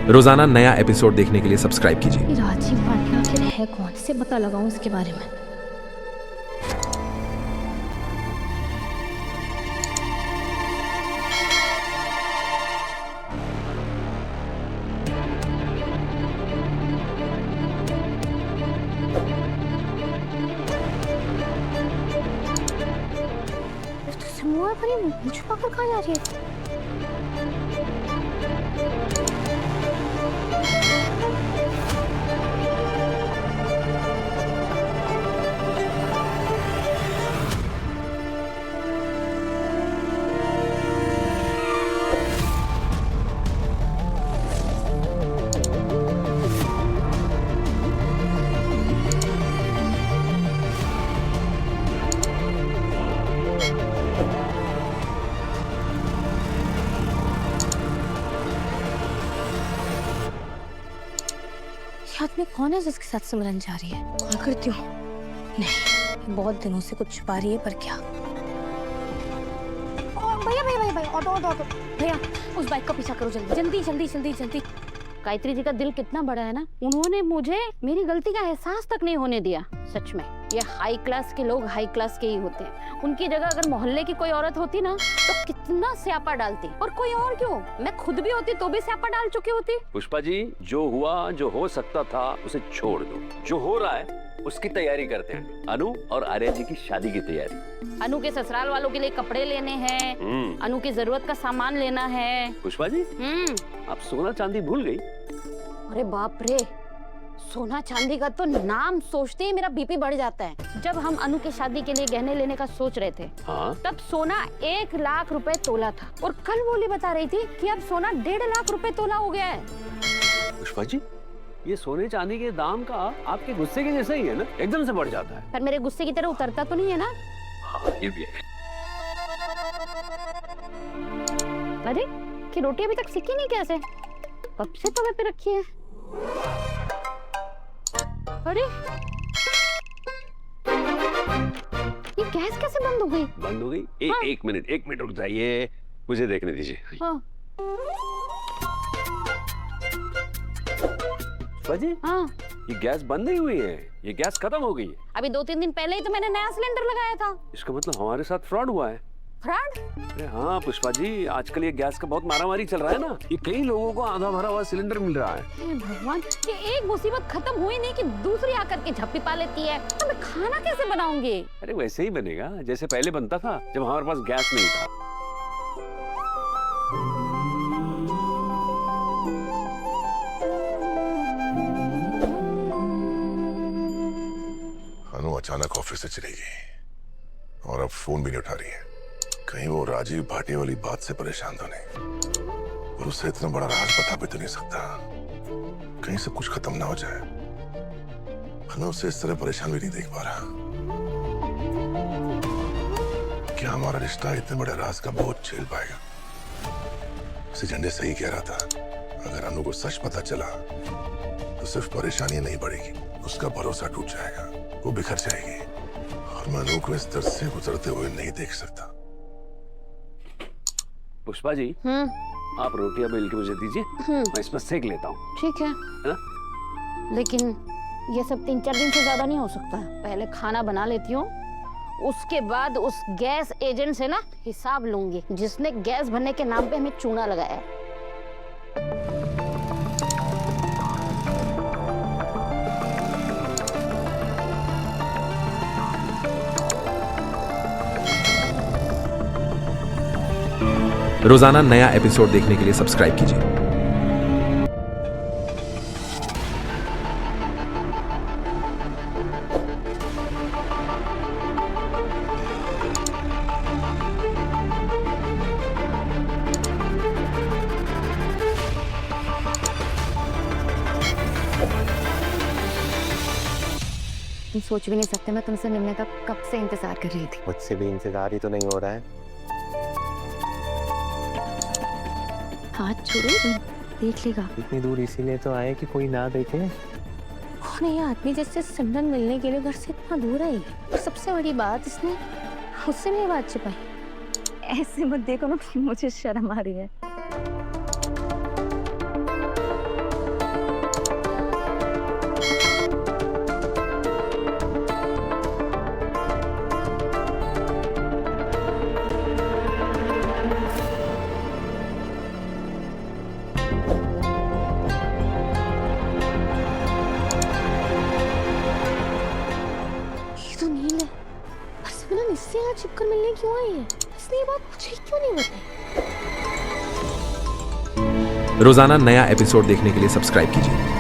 रोजाना नया एपिसोड देखने के लिए सब्सक्राइब कीजिए। राजीव पाटिल आखिर है कौन, से पता लगाऊं इसके बारे में। मुँह पर ये मुँह छुपा कर कहाँ जा रही है? आदमी कौन है जिसके साथ सिमरन जा रही है? कॉल करती हूँ। नहीं, बहुत दिनों से कुछ छुपा रही है, पर क्या? भैया भैया भैया भैया, ऑटो ऑटो ऑटो भैया, उस बाइक का पीछा करो जल्दी जल्दी जल्दी जल्दी जल्दी। गायत्री जी का दिल कितना बड़ा है ना, उन्होंने मुझे मेरी गलती का एहसास तक नहीं होने दिया। सच में ये हाई क्लास के लोग हाई क्लास के ही होते हैं। उनकी जगह अगर मोहल्ले की कोई औरत होती ना तो कितना स्यापा डालती, और कोई और क्यों, मैं खुद भी होती तो भी स्यापा डाल चुकी होती। पुष्पा जी, जो हुआ जो हो सकता था उसे छोड़ दो, जो हो रहा है उसकी तैयारी करते हैं। अनु और आर्या जी की शादी की तैयारी। अनु के ससुराल वालों के लिए कपड़े लेने हैं, अनु की जरूरत का सामान लेना है। पुष्पा जी, आप सोना चांदी भूल गई? अरे बाप रे, सोना चांदी का तो नाम सोचते ही मेरा बीपी बढ़ जाता है। जब हम अनु की शादी के लिए गहने लेने का सोच रहे थे, तब सोना 1 लाख रुपए तोला था, और कल बोली बता रही थी कि अब सोना 1.5 लाख रुपए तोला हो गया है। पुष्पा जी, ये सोने चांदी के दाम का आपके गुस्से के जैसा ही है ना, एकदम से बढ़ जाता है। पर मेरे गुस्से की तरह उतरता तो नहीं है ना? हाँ, ये भी है। अरे कि रोटी अभी तक सीखी नहीं कैसे? कब से तवे पे रखी है? अरे ये गैस कैसे बंद हो गई? बंद हो गई? एक मिनट रुक जाइए, मुझे देखने दीजिए। हाँ। जी, हाँ। ये गैस बंद नहीं हुई है, ये गैस खत्म हो गई है। अभी 2-3 दिन पहले ही तो मैंने नया सिलेंडर लगाया था। इसका मतलब हमारे साथ फ्रॉड हुआ है। फ्रॉड? अरे हाँ पुष्पा जी, आजकल ये गैस का बहुत मारामारी चल रहा है ना, ये कई लोगों को आधा भरा हुआ सिलेंडर मिल रहा है। हे भगवान, ये एक मुसीबत खत्म हुई नहीं कि दूसरी आकर के झप्पी पा लेती है। तो मैं खाना कैसे बनाऊंगी? अरे वैसे ही बनेगा जैसे पहले बनता था, जब हमारे पास गैस नहीं था। अनु अचानक ऑफिस से चली गई और अब फोन भी नहीं उठा रही है। कहीं वो राजीव भाटिया वाली बात से परेशान तो नहीं, और उससे इतना बड़ा राज बता भी तो नहीं सकता। कहीं सब कुछ खत्म ना हो जाए। अनु उसे इस तरह परेशान भी नहीं देख पा रहा। क्या हमारा रिश्ता इतने बड़े राज का बोझ झेल पाएगा? उसे झंडे सही कह रहा था, अगर अनु को सच पता चला तो सिर्फ परेशानी नहीं बढ़ेगी, उसका भरोसा टूट जाएगा, वो बिखर जाएगी, और मैं अनु को इस दर्द से गुजरते हुए नहीं देख सकता। पुष्पा जी, आप रोटियां बेल के मुझे दीजिए, मैं इसमें सेक लेता हूँ। ठीक है ना? लेकिन ये सब 3-4 दिन से ज्यादा नहीं हो सकता। पहले खाना बना लेती हूँ, उसके बाद उस गैस एजेंट से ना हिसाब लूंगी, जिसने गैस भरने के नाम पे हमें चूना लगाया है। रोजाना नया एपिसोड देखने के लिए सब्सक्राइब कीजिए। तुम सोच भी नहीं सकते, मैं तुमसे मिलने का कब से इंतजार कर रही थी। मुझसे भी इंतजार ही तो नहीं हो रहा है। हाथ छोड़ो, देख लेगा। इतनी दूर इसीलिए तो आए कि कोई ना देखे। कौन है ये आदमी जिससे सिमरन मिलने के लिए घर से इतना दूर आई? और सबसे बड़ी बात, इसने मुझसे भी बात छिपाई। ऐसे मत देखो ना, मुझे शर्म आ रही है। ये तो नील है। पर सिमरन इससे यहाँ चिपकर मिलने क्यों आई है? इसने ये बात मुझे क्यों नहीं बताई? रोजाना नया एपिसोड देखने के लिए सब्सक्राइब कीजिए।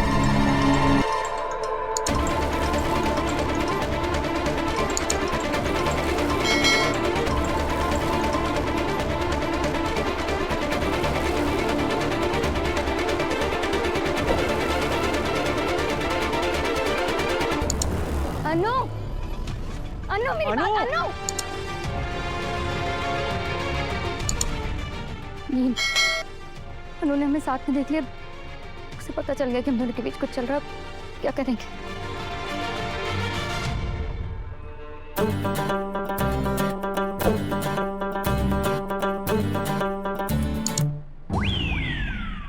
अनु, अनु मेरी बात, अनु। नील, अनु ने हमें साथ में देख लिया। उसे पता चल गया कि हम दोनों के बीच कुछ चल रहा है। क्या करेंगे?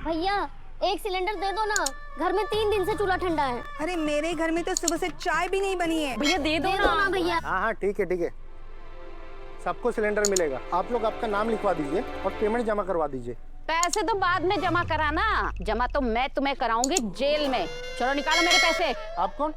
भैया एक सिलेंडर दे दो ना, घर में 3 दिन से चूल्हा ठंडा है। अरे मेरे घर में तो सुबह से चाय भी नहीं बनी है। भैया दे दे दो ना भैया। हाँ हाँ ठीक है, सबको सिलेंडर मिलेगा। आप लोग आपका नाम लिखवा दीजिए और पेमेंट जमा करवा दीजिए। पैसे तो बाद में जमा कराना, जमा तो मैं तुम्हें कराऊंगी जेल में। चलो निकालो मेरे पैसे। आप कौन?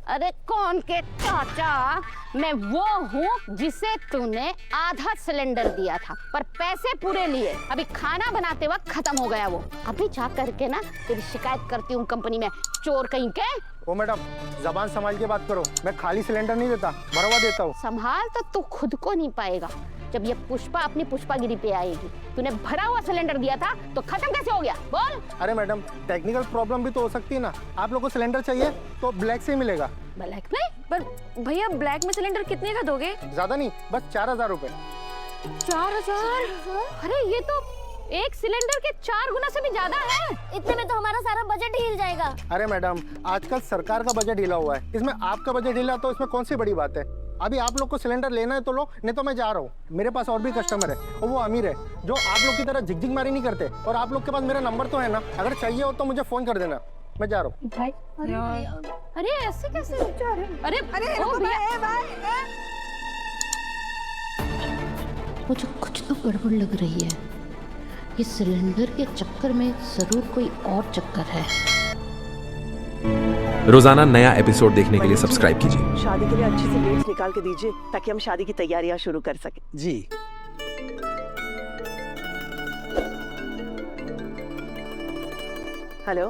अरे कौन के चाचा, मैं वो हूँ जिसे तूने आधा सिलेंडर दिया था पर पैसे पूरे लिए। अभी खाना बनाते वक्त खत्म हो गया वो। अभी जा करके ना तेरी शिकायत करती हूँ कंपनी में, चोर कहीं के। ओ मैडम, जबान संभाल के बात करो। मैं खाली सिलेंडर नहीं देता, भरवा देता हूँ। संभाल तो तू खुद को नहीं पाएगा जब ये पुष्पा अपनी पुष्पागिरी पे आएगी। तूने भरा हुआ सिलेंडर दिया था तो खत्म कैसे हो गया बोल? अरे मैडम, टेक्निकल प्रॉब्लम भी तो हो सकती है ना। आप लोगों को सिलेंडर चाहिए तो ब्लैक से ही मिलेगा। ब्लैक में? पर भैया ब्लैक में सिलेंडर कितने का दोगे? ज्यादा नहीं, बस 4000 रुपए। 4000? अरे ये तो एक सिलेंडर के 4 गुना से भी ज्यादा है। इतने में तो हमारा सारा बजट हिल जाएगा। अरे मैडम, आजकल सरकार का बजट ढीला हुआ है, इसमें आपका बजट ढीला तो इसमें कौन सी बड़ी बात है। अभी आप लोग को सिलेंडर लेना है तो लो, नहीं तो मैं जा रहा हूँ। मेरे पास और भी कस्टमर है और वो अमीर है जो आप लोग की तरह झिकझिक मारी नहीं करते। और आप लोग के पास मेरा नंबर तो है ना, अगर चाहिए हो तो मुझे फोन कर देना। मैं जा रहा हूँ। भाई अरे ऐसे कैसे जा रहे? अरे अरे ओ भैया, मुझे कुछ तो गड़बड़ लग रही है। ये सिलेंडर के चक्कर में जरूर कोई और चक्कर है। रोजाना नया एपिसोड देखने के लिए सब्सक्राइब कीजिए। शादी के लिए अच्छी सी डेट्स निकाल के दीजिए ताकि हम शादी की तैयारियां शुरू कर सकें। जी। हेलो,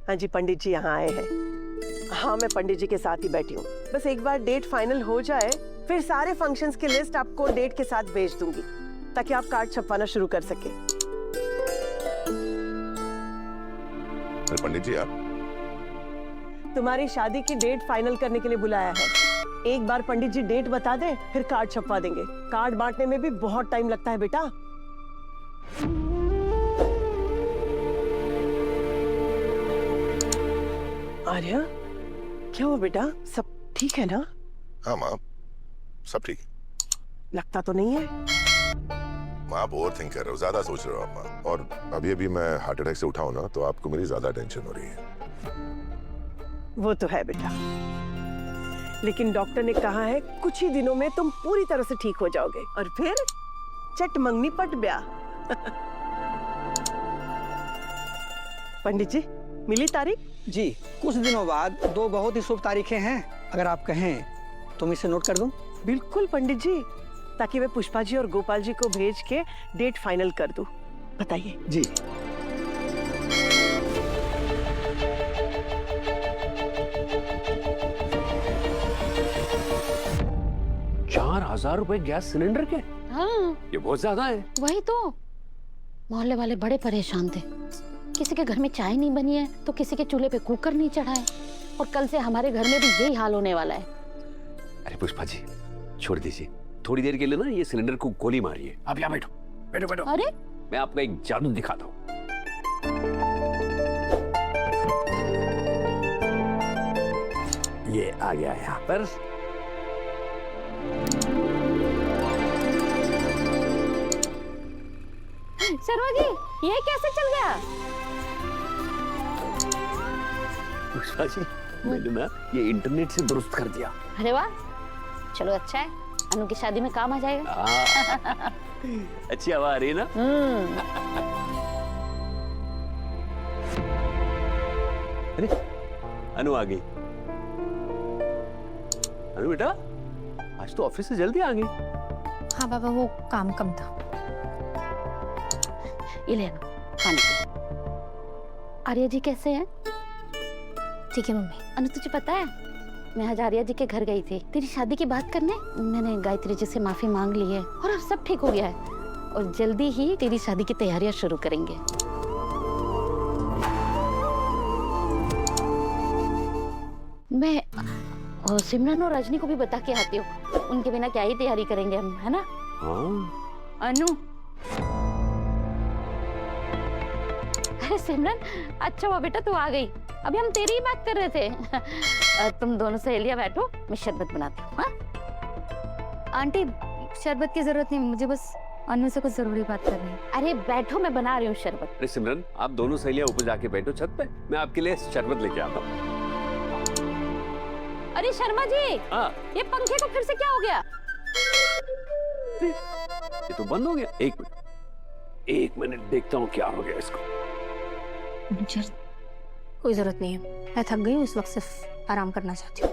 हाँ जी, पंडित जी यहाँ आए हैं। हाँ, मैं पंडित जी के साथ ही बैठी हूँ। बस एक बार डेट फाइनल हो जाए फिर सारे फंक्शंस की लिस्ट आपको डेट के साथ भेज दूंगी ताकि आप कार्ड छपवाना शुरू कर सके। पंडित जी, आप तुम्हारी शादी की डेट फाइनल करने के लिए बुलाया है। एक बार पंडित जी डेट बता दें फिर कार्ड छपवा देंगे। कार्ड बांटने में भी बहुत टाइम लगता है बेटा। आर्या, क्या हुआ बेटा? सब ठीक है ना? हाँ माँ, सब ठीक। लगता तो नहीं है। माँ, आप ओवर थिंक कर रहे हो, ज्यादा सोच रहे हो आप माँ। और अभी अभी मैं हार्ट अटैक से उठा हूं ना, तो आपको मेरी ज्यादा टेंशन हो रही है। वो तो है बेटा, लेकिन डॉक्टर ने कहा है कुछ ही दिनों में तुम पूरी तरह से ठीक हो जाओगे और फिर चट मंगनी पट ब्याह। पंडित जी, मिली तारीख? जी, कुछ दिनों बाद 2 बहुत ही शुभ तारीखें हैं। अगर आप कहें तो मैं इसे नोट कर दूं? बिल्कुल पंडित जी, ताकि मैं पुष्पा जी और गोपाल जी को भेज के डेट फाइनल कर दूं। बताइए। जी। ₹4000 गैस सिलेंडर के? हाँ ये बहुत ज्यादा है। वही तो, मोहल्ले वाले बड़े परेशान थे। किसी के घर में चाय नहीं बनी है तो किसी के चूल्हे पे कुकर नहीं चढ़ा है, और कल से हमारे घर में भी यही हाल होने वाला है। अरे पुष्पा जी, छोड़ दीजिए, थोड़ी देर के लिए ना ये सिलेंडर को गोली मारिए। आप यहाँ बैठो बैठो बैठो। अरे मैं आपको एक जादू दिखाता हूँ। ये आ गया यहाँ पर। शर्मा जी, ये कैसे चल गया? पुष्पा जी, मैंने ना ये इंटरनेट से दुरुस्त कर दिया। अरे वाह, चलो अच्छा है, अनु की शादी में काम आ जाएगा। अच्छी हवा आ रही है ना? अरे अनु आ गई। अनु बेटा आज तो ऑफिस से जल्दी आ गई। हाँ बाबा, वो काम कम था। ये ले अनु, पानी पी। आर्या जी कैसे हैं? ठीक है मम्मी। अनु तुझे पता है, मैं आज आर्या जी के घर गई थी तेरी शादी की बात करने। मैंने गायत्री जी से माफी मांग ली है और अब सब ठीक हो गया है और जल्दी ही तेरी शादी की तैयारियां शुरू करेंगे। मैं और सिमरन और रजनी को भी बता के आती हूँ, उनके बिना क्या ही तैयारी करेंगे हम, है ना? हाँ। अनु, अरे सिमरन, अच्छा हुआ बेटा तू आ गई। अभी हम तेरी ही बात कर रहे थे। तुम दोनों सहेलियां बैठो, मैं शरबत बनाती हूँ। हाँ आंटी, शरबत की जरूरत नहीं, मुझे बस अनु से कुछ जरूरी बात करनी है। अरे बैठो, मैं बना रही हूँ शरबत। अरे सिमरन, आप दोनों सहेलियां ऊपर जाके बैठो छत पे, मैं आपके लिए शरबत लेके आता हूँ। अरे शर्मा जी, हाँ। ये पंखे को फिर से क्या हो गया? ये तो बंद हो गया। एक मिनट देखता हूँ क्या हो गया इसको। कोई जरूरत नहीं है, मैं थक गई हूँ, इस वक्त सिर्फ आराम करना चाहती हूँ।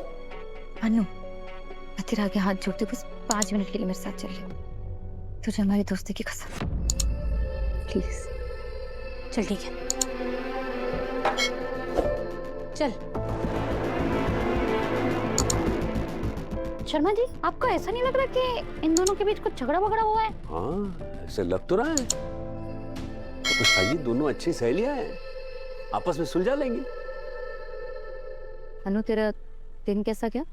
अनु, मैं तेरे आगे हाथ जोड़ती हूँ, बस 5 मिनट के लिए मेरे साथ चल ले। तुझे हमारी दोस्ती की कसम, प्लीज। चल ठीक है, चल। शर्मा जी, आपको ऐसा नहीं लग रहा कि इन दोनों के बीच कुछ झगड़ा वगड़ा हुआ है? हाँ, ऐसे लग तो रहा है। तो कुछ भाई दोनों अच्छी सहेलियां हैं, आपस में सुलझा लेंगी। अनु, तेरा दिन कैसा गया?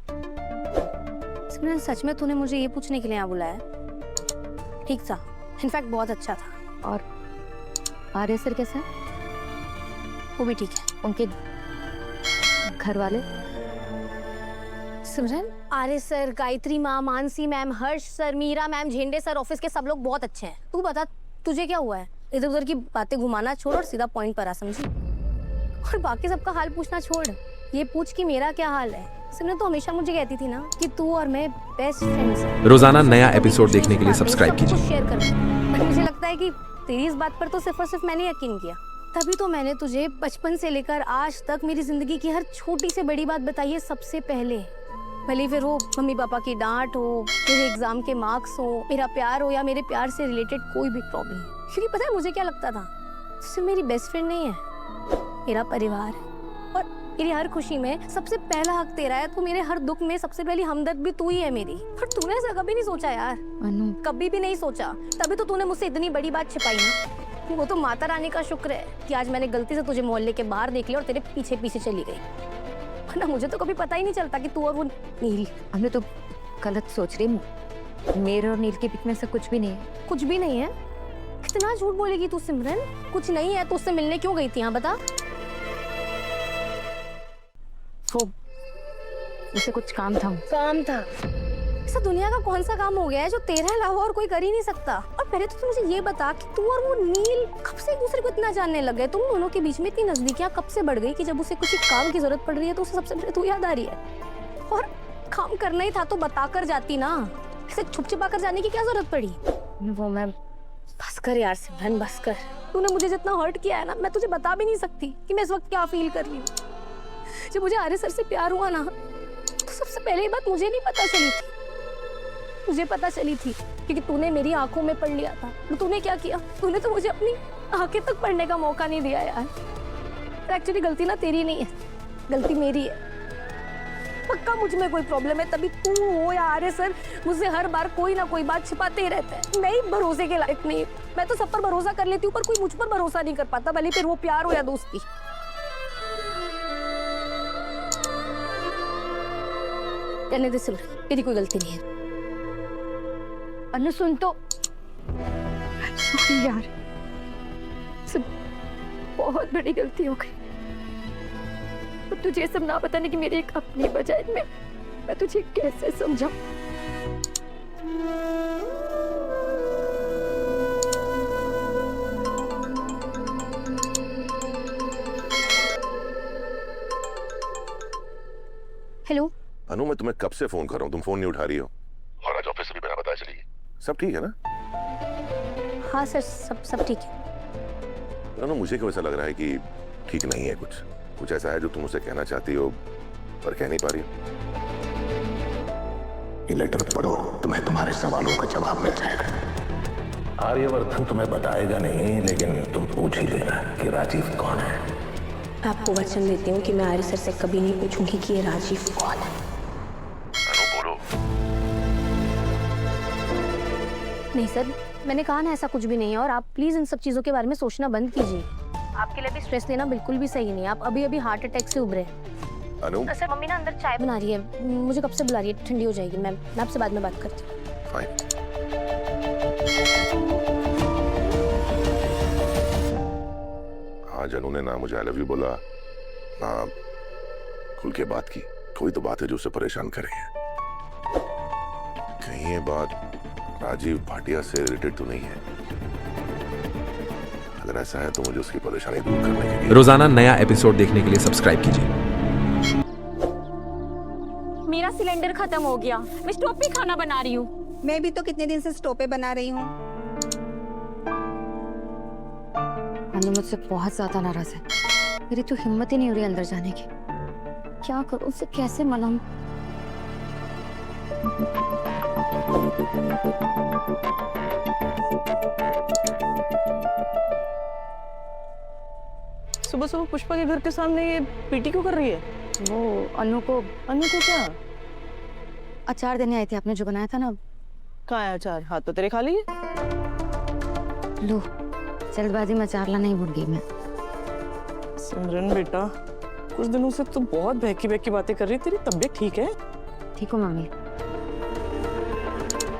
सिमरन, सच में तूने मुझे ये पूछने के लिए यहाँ बुलाया? ठीक था, इनफैक्ट बहुत अच्छा था। और आर्य सर कैसा है? वो भी ठीक है। उनके घर वाले? सिमरन, आर्य सर, गायत्री माँ, मानसी मैम, हर्ष सर, मीरा मैम, झेंडे सर, ऑफिस के सब लोग बहुत अच्छे हैं। तू बता, तुझे क्या हुआ है? इधर उधर की बातें घुमाना छोड़ और सीधा पॉइंट पर आ, समझी? और बाकी सबका हाल पूछना छोड़, ये पूछ कि मेरा क्या हाल है। सिमरन, तो हमेशा मुझे कहती थी ना कि तू और मैं बेस्ट फ्रेंड्स हैं। रोजाना नया एपिसोड देखने के लिए सब्सक्राइब कीजिए। शेयर कर। बट मुझे लगता है कि तेरी इस बात पर तो सिर्फ और सिर्फ मैंने यकीन किया, तभी तो मैंने तुझे बचपन से लेकर आज तक मेरी जिंदगी की हर छोटी से बड़ी बात बताई है सबसे पहले। भले फिर वो मम्मी पापा की डांट हो, मेरे एग्जाम के मार्क्स हो, मेरा प्यार हो या मेरे प्यार से रिलेटेड कोई भी प्रॉब्लम। क्योंकि पता है मुझे क्या लगता था, सिर्फ मेरी बेस्ट फ्रेंड नहीं है, मेरा परिवार है। और मेरी हर खुशी में सबसे पहला हक तेरा है, तो मेरे हर दुख में सबसे पहली हमदर्द भी तू ही है मेरी। पर तूने ऐसा कभी नहीं सोचा यार। अनु, कभी भी नहीं सोचा, तभी तो तूने मुझसे इतनी बड़ी बात छिपाई ना। वो तो माता रानी का शुक्र है कि आज मैंने गलती से तुझे मोहल्ले के बाहर देख लिया और तेरे पीछे पीछे चली गई, वरना मुझे तो कभी पता ही नहीं चलता कि तू और वो नील। अनु तो गलत सोच रही, मेरे और नील के बीच में से कुछ भी नहीं है। कुछ भी नहीं है? कितना झूठ बोलेगी तू सिमरन? कुछ नहीं है तो उससे मिलने क्यों गई थी? यहाँ बता। वो उसे कुछ काम था। काम था? ऐसा दुनिया का कौन सा काम हो गया है जो तेरे अलावा और कोई कर ही नहीं सकता? और पहले तो तू मुझे ये बता कि तू और वो नील कब से एक दूसरे को इतना जानने लग गए? तुम दोनों के बीच में इतनी नजदीकियां कब से बढ़ गई कि जब उसे किसी काम की जरूरत पड़ रही है तो उसे सबसे पहले तू याद आ रही है? और काम करना ही था तो बता कर जाती ना, ऐसे छुप छिपा कर जाने की क्या जरूरत पड़ी? वो मैं बस कर यार सिमरन, बस कर। तूने मुझे जितना हर्ट किया है ना, मैं तुझे बता भी नहीं सकती कि मैं इस वक्त क्या फील कर रही हूँ। जब मुझे आर्य सर से प्यार हुआ ना, तो सबसे पहले ये बात मुझे नहीं पता चली थी। मुझे पता चली थी क्योंकि तूने मेरी आंखों में पढ़ लिया था। तो तूने क्या किया? तूने तो मुझे अपनी आंखें तक पढ़ने का मौका नहीं दिया यार। एक्चुअली गलती ना तेरी नहीं है, गलती मेरी है। पक्का मुझ में कोई प्रॉब्लम है, तभी तू हो या आर्य सर मुझसे हर बार कोई ना कोई बात छिपाते ही रहते हैं। मैं ही भरोसे के लायक नहीं। मैं तो सब पर भरोसा कर लेती हूँ, पर कोई मुझ पर भरोसा नहीं कर पाता, भले फिर वो प्यार हो या दोस्ती। कहने दे सिमरन, तेरी कोई गलती नहीं है। अनु सुन तो। सॉरी यार, सब बहुत बड़ी गलती हो गई। तो तुझे सब ना बताने की मेरी एक अपनी बजाय मैं तुझे कैसे समझाऊं? हेलो अनु, मैं तुम्हें कब से फोन कर रहा हूँ, तुम फोन नहीं उठा रही हो। और आज ऑफिस से भी बिना बताए चली गई। सब ठीक है ना? हाँ सर, सब ठीक है। अनु, मुझे क्यों ऐसा लग रहा है कि ठीक नहीं है कुछ? कुछ ऐसा है जो तुम उसे कहना चाहती हो पर कह नहीं पा रही हो? ये लेटर पढ़ो, तुम्हें तुम्हारे सवालों का जवाब मिल जाएगा। आर्यवर्धन तुम्हें बताएगा नहीं, लेकिन तुम पूछ ही लेना कि राजीव कौन है। आपको वचन देती हूँ कि मैं आर्य सर से कभी नहीं पूछूंगी कि ये राजीव कौन है। अनु बोलो। नहीं सर, मैंने कहा ना ऐसा कुछ भी नहीं है, और आप प्लीज इन सब चीजों के बारे में सोचना बंद कीजिए। आपके लिए भी स्ट्रेस लेना बिल्कुल भी सही नहीं है। आप अभी अभी हार्ट अटैक से उभरे हैं। अनु सर मम्मी ना अंदर चाय बना रही है, मुझे कब से बुला रही है, ठंडी हो जाएगी। मैं आपसे बाद में बात करती हूँ। फाइन। आज अनु ने ना मुझे आई लव यू बोला, ना खुल के बात की। कोई तो बात है जो उसे परेशान कर रही है। कहीं ये बात राजीव भाटिया से रिलेटेड तो नहीं है? अगर ऐसा है तो मुझे उसकी परेशानी दूर करने के लिए रोजाना नया एपिसोड देखने के लिए सब्सक्राइब कीजिए। मेरा सिलेंडर खत्म हो गया, मैं स्टोव पे खाना बना रही हूँ। मैं भी तो कितने दिन से स्टोव पे बना रही हूँ। अनु मुझसे बहुत ज्यादा नाराज है। मेरी तो हिम्मत ही नहीं हो रही अंदर जाने की। क्या करूं, उसे कैसे मनाऊं? सुबह सुबह पुष्पा के घर के सामने ये पीटी क्यों कर रही है? वो अनु को क्या? अचार देने आई थी, आपने जो बनाया था ना। कहाँ है अचार? हाथ तो तेरे खाली है। लो, जल्दबाजी में अचार लाना ही भूल गई मैं। सिमरन बेटा, कुछ दिनों से तू बहुत बहकी बहकी बातें कर रही है। तेरी तबीयत ठीक है? ठीक हो मम्मी?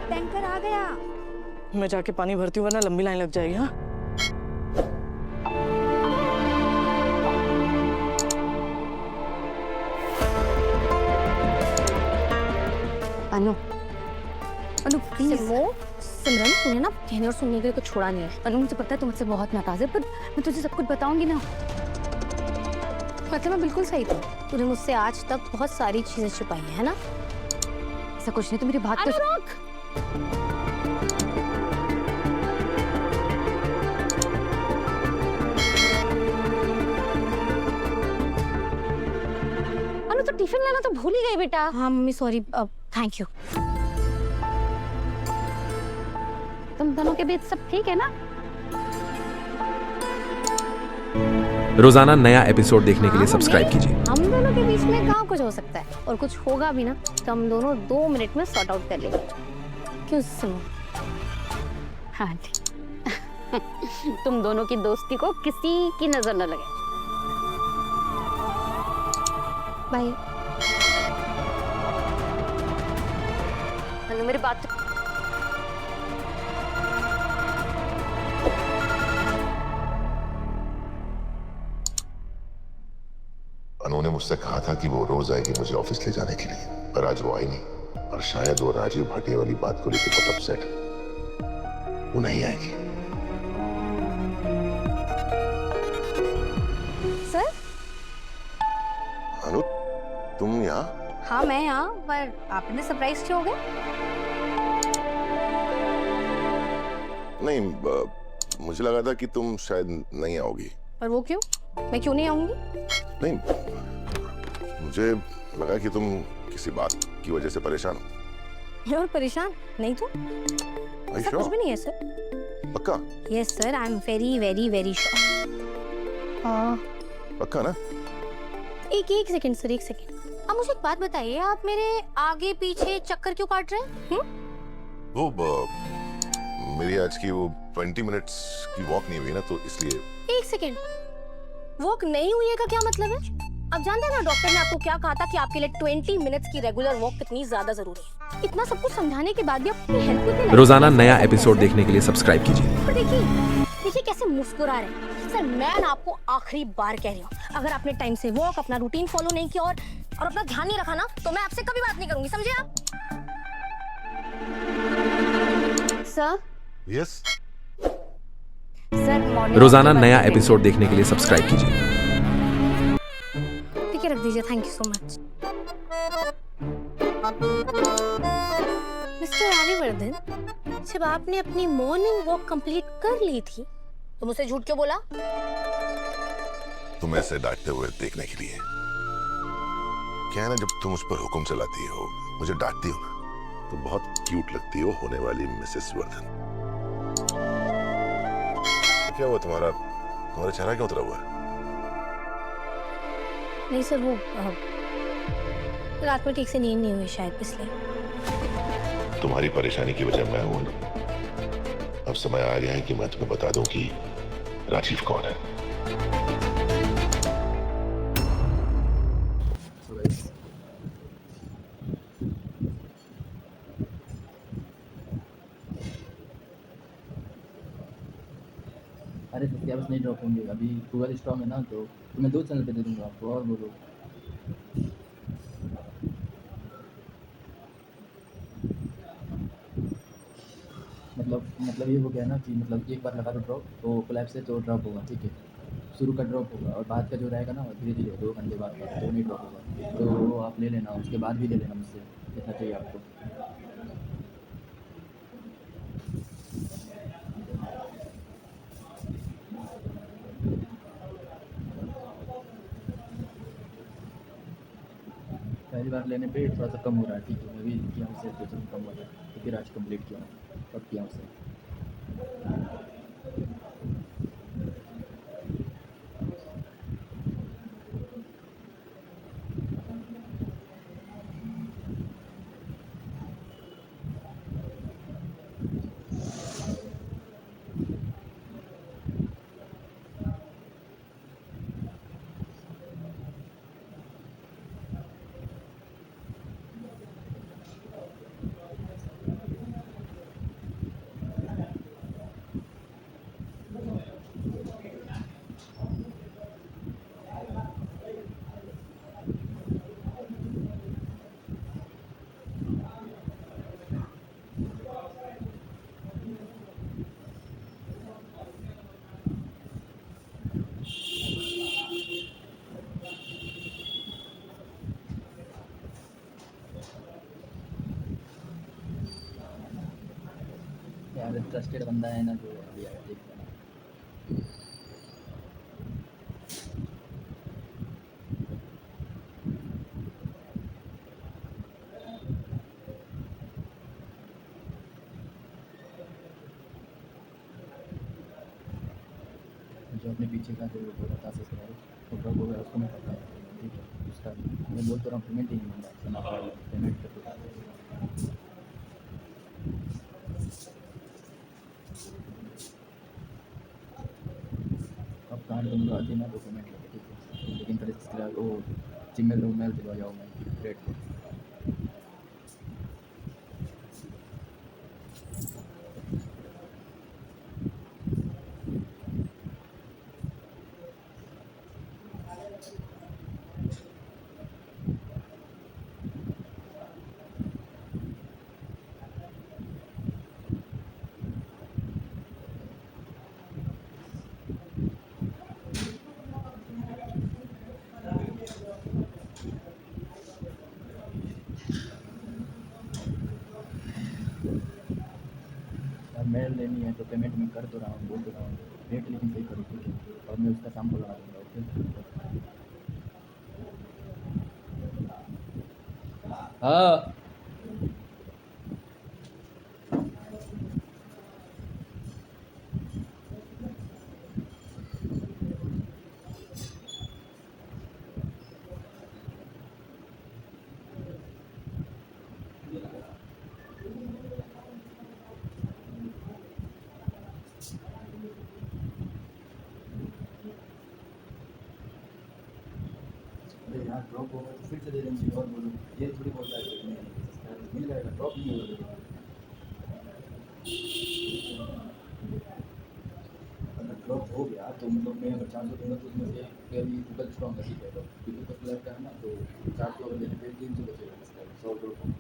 टैंकर आ गया। मैं जाके पानी भरती हूँ, वरना लंबी लाइन लग जाएगी। हाँ अनु, अनु प्लीज। सिमरन, तूने ना कहने और सुनने के लिए कुछ छोड़ा नहीं है। अनु मुझे पता है तू मुझसे बहुत नाराज है, पर मैं तुझे सब कुछ बताऊंगी ना। मतलब मैं बिल्कुल सही थी। तूने मुझसे आज तक बहुत सारी चीजें छुपाई है ना। ऐसा कुछ नहीं, तो मेरी बात तो अनु, तो टिफिन लेना तो भूल ही गई बेटा। हाँ मम्मी सॉरी, थैंक यू। तुम दोनों के बीच सब ठीक है ना? रोजाना नया एपिसोड देखने के लिए सब्सक्राइब कीजिए। हम दोनों के बीच में कहाँ कुछ हो सकता है, और कुछ होगा भी ना तो हम दोनों 2 मिनट में सॉर्ट आउट कर लेंगे। क्यों सुनो? हाँ ठीक। तुम दोनों की दोस्ती को किसी की नजर न लगे। बाय। अनु मेरी बात अनु ने मुझसे कहा था कि वो रोज आएगी मुझे ऑफिस ले जाने के लिए, पर आज वो आई नहीं। और शायद वो राजीव भाटिया वाली बात को लेकर बहुत अपसेट है। वो नहीं आएगी। सर? अनु, तुम यहाँ? हाँ मैं यहाँ, पर आपने सरप्राइज क्यों हो गए? नहीं, मुझे लगा था कि तुम शायद नहीं आओगी। पर वो क्यों? मैं क्यों नहीं आऊंगी? नहीं, मुझे लगा कि तुम किसी बात की वजह से परेशान हो। और परेशान नहीं तो? ऐसा कुछ भी नहीं है सर। पक्का? Yes sir, I am very very very sure. पक्का ना? एक सेकंड सर, एक सेकंड। अब मुझे एक बात बताइए, आप मेरे आगे पीछे चक्कर क्यों काट रहे हैं? वो मेरी आज की वो 20 मिनट्स की वॉक नहीं हुई ना, तो इसलिए। एक सेकंड, वॉक नहीं हुई है का क्या मतलब है? अब जानते हैं ना डॉक्टर ने आपको क्या कहा था कि आपके लिए 20 मिनट्स की रेगुलर वॉक कितनी ज्यादा जरूरी है। इतना सब कुछ समझाने के बाद भी अपनी हेल्थ को इतनी रोजाना नया एपिसोड देखने के लिए सब्सक्राइब कीजिए। पर देखिए कैसे मुस्कुरा रहे हैं। सर मैं ना आपको आखिरी बार कह रही हूँ, अगर आपने टाइम से वॉक, अपना रूटीन फॉलो नहीं किया और अपना ध्यान नहीं रखा ना, तो मैं आपसे कभी बात नहीं करूंगी, समझे आप? सर? यस। सर मॉर्निंग रोजाना नया एपिसोड देखने के लिए सब्सक्राइब कीजिए। ठीक है, रख दीजिए, thank you so much. Mister Aryavardhan, जब आपने अपनी मॉर्निंग वॉक कंप्लीट कर ली थी तो मुझसे झूठ क्यों बोला? तुम्हें ऐसे डांटते हुए देखने के लिए। क्या है ना, जब तुम मुझ पर हुक्म चलाती हो, मुझे डांटती हो ना, तो बहुत क्यूट लगती हो होने वाली मिसेस वर्धन। क्या हुआ तुम्हारा चेहरा क्यों उतरा हुआ है? नहीं सर, वो रात में ठीक से नींद नहीं हुई शायद, इसलिए। तुम्हारी परेशानी की वजह मैं हूं ना। अब समय आ गया है कि मैं तुम्हें बता दूं कि राजीव कौन है। अरे सब्सक्राइबर्स नहीं ड्रॉप होंगे, अभी गूगल स्टॉक है ना, तो मैं 2 चैनल पे दे दूंगा आपको। और बोलो। मतलब ये हो गया ना कि मतलब एक बार लगा दो ड्रॉप तो कोलैब से तो ड्रॉप होगा, ठीक है। शुरू का ड्रॉप होगा और बाद का जो रहेगा ना धीरे धीरे 2 घंटे बाद का तो नहीं ड्रॉप होगा। तो वो आप ले लेना, उसके बाद भी ले लेना मुझसे जितना चाहिए आपको। पहली बार लेने पे थोड़ा सा कम हो रहा है, ठीक है। मैं भी किया हूँ सेल कोचिंग, कम हुआ था तो फिर आज कंप्लीट किया हूँ, तब किया हूँ सेल। यार ट्रस्टेड बंदा है ना, जो अभी आया देख लेना। जो अपने पीछे का जो बोला था सब्सक्राइब वो ड्रॉप हो गया, उसको मैं करता हूँ, ठीक है। उसका मैं बोल तो रहा हूँ, पेमेंट ही नहीं मिल रहा है, पेमेंट कर दो। अब कार्ड दूँगा देना तो पेमेंट लगे, ठीक है। लेकिन पहले सब्सक्राइब वो जीमेल मेल दिलवा जाओ मैं रेट को। मेल लेनी है तो पेमेंट मैं कर तो रहा हूँ, बोल तो रहा हूँ, रेट लेकिन सही करो, ठीक है। और मैं उसका सैंपल लगा दूँगा, ओके। हाँ अरे यार ड्रॉप होगा तो फिर से दे देंगे। और बोलो, ये थोड़ी बोलता है कि नहीं मिल जाएगा, ड्रॉप नहीं होगा। अगर ड्रॉप हो गया तो मतलब मैं अगर 400 दूंगा तो उसमें से फिर गूगल स्ट्रॉन्ग है, ठीक है। तो क्योंकि तो फ्लैट का है ना, तो 400 अगर देने पे 300 बचेगा, 100 ड्रॉप हो।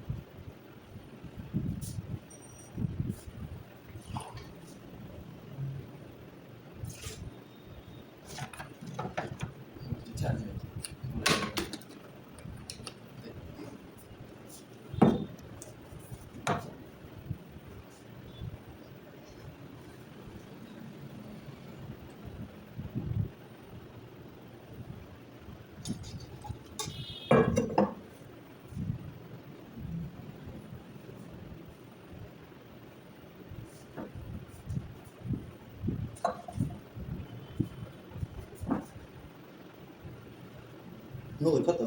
No, ricotta.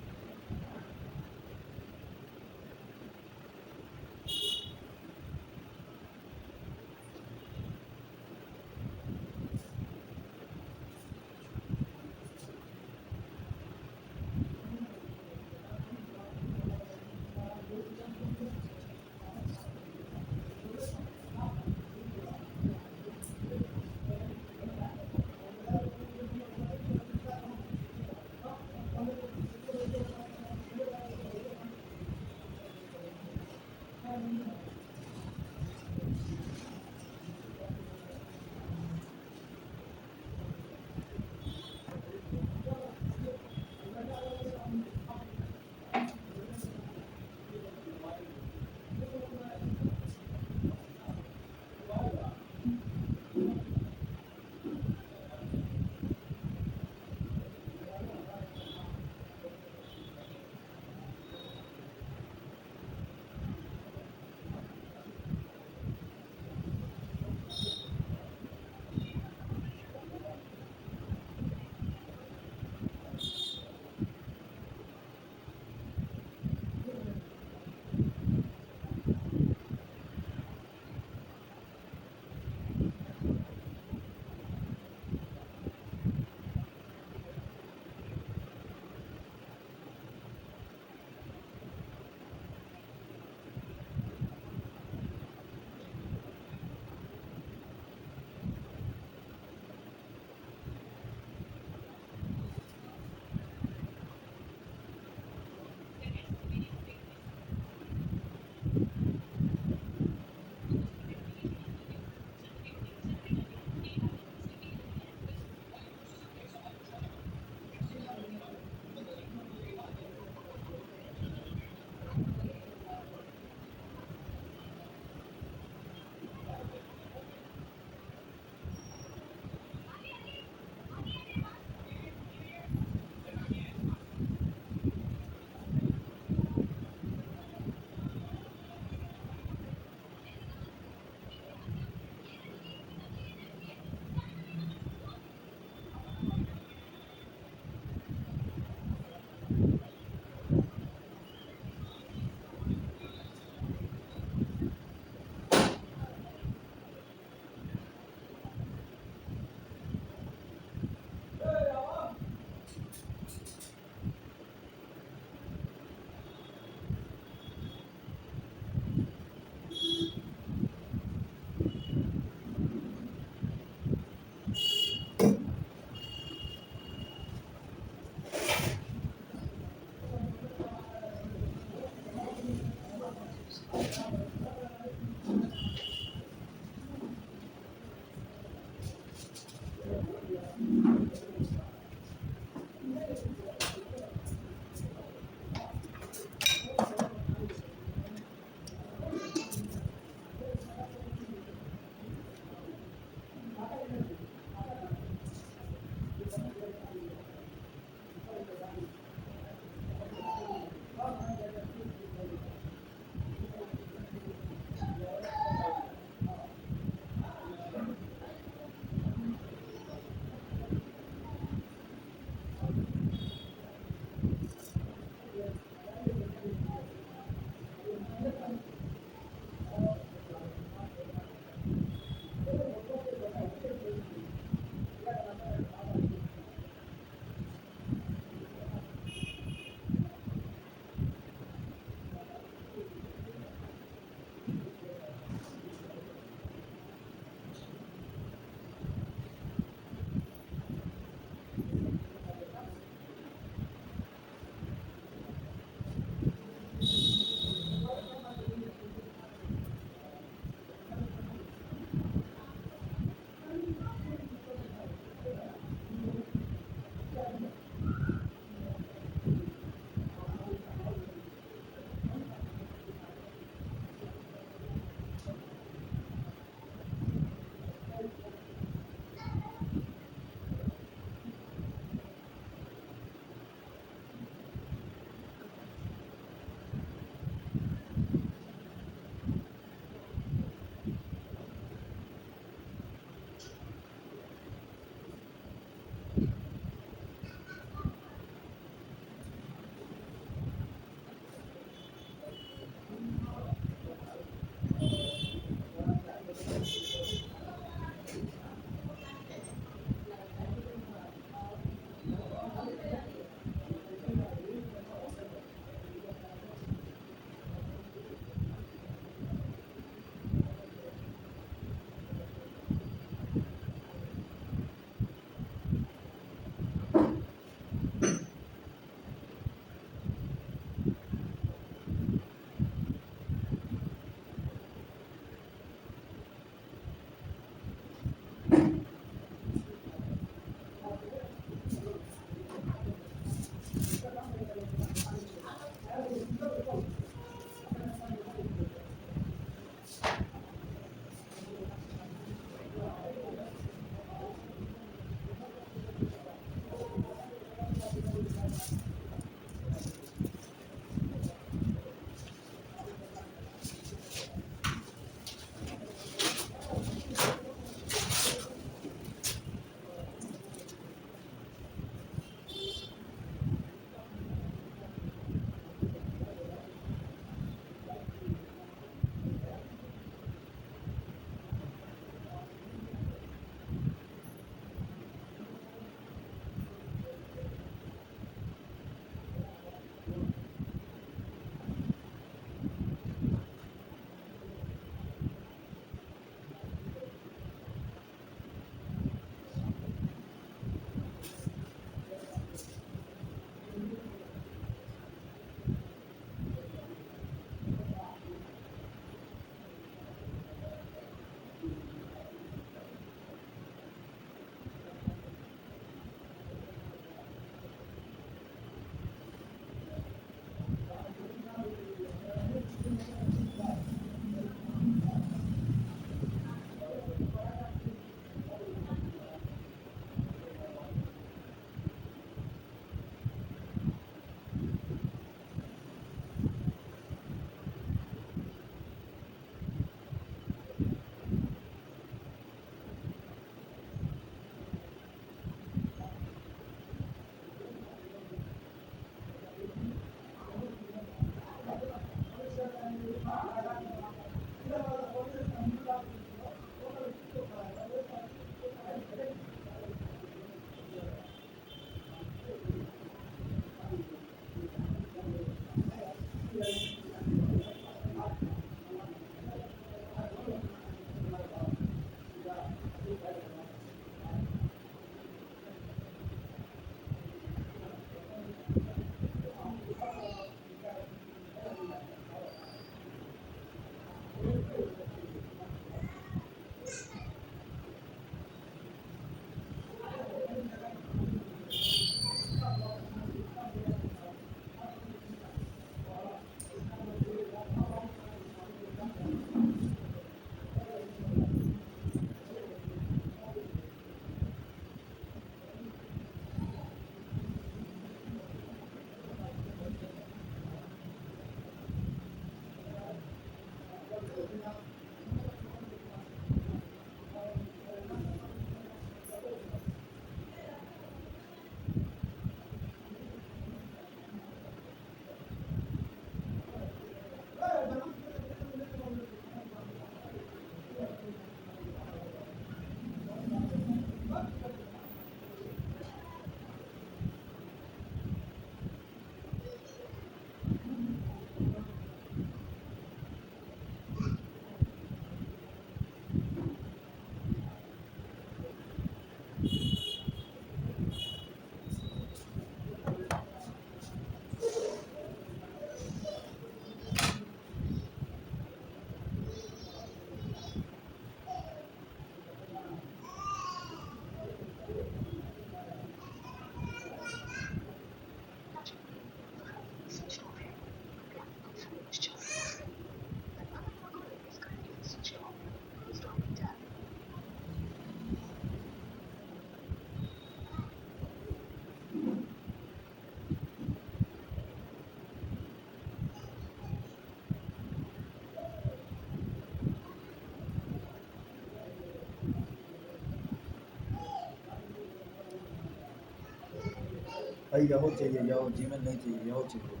भाई याहो चाहिए, याहो जीमेल नहीं चाहिए, याहो चाहिए।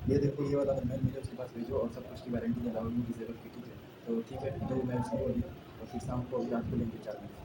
ये देखो ये वाला मेल मुझे उसके पास भेजो और सब कुछ की वारंटी दिलाओ यू डिसेबल की, ठीक है? तो ठीक है, तो मैं उसको बोली और फिर शाम को रात को लेंगे 4 बजे।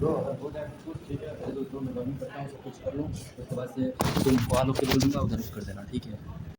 ब्रो अगर हो जाए तो कुछ ठीक है, पहले तो मैं लॉगिन करता हूँ, सब कुछ कर लूँ, उसके बाद से तुम फॉलो के बोल दूँगा, उधर कर देना, ठीक है।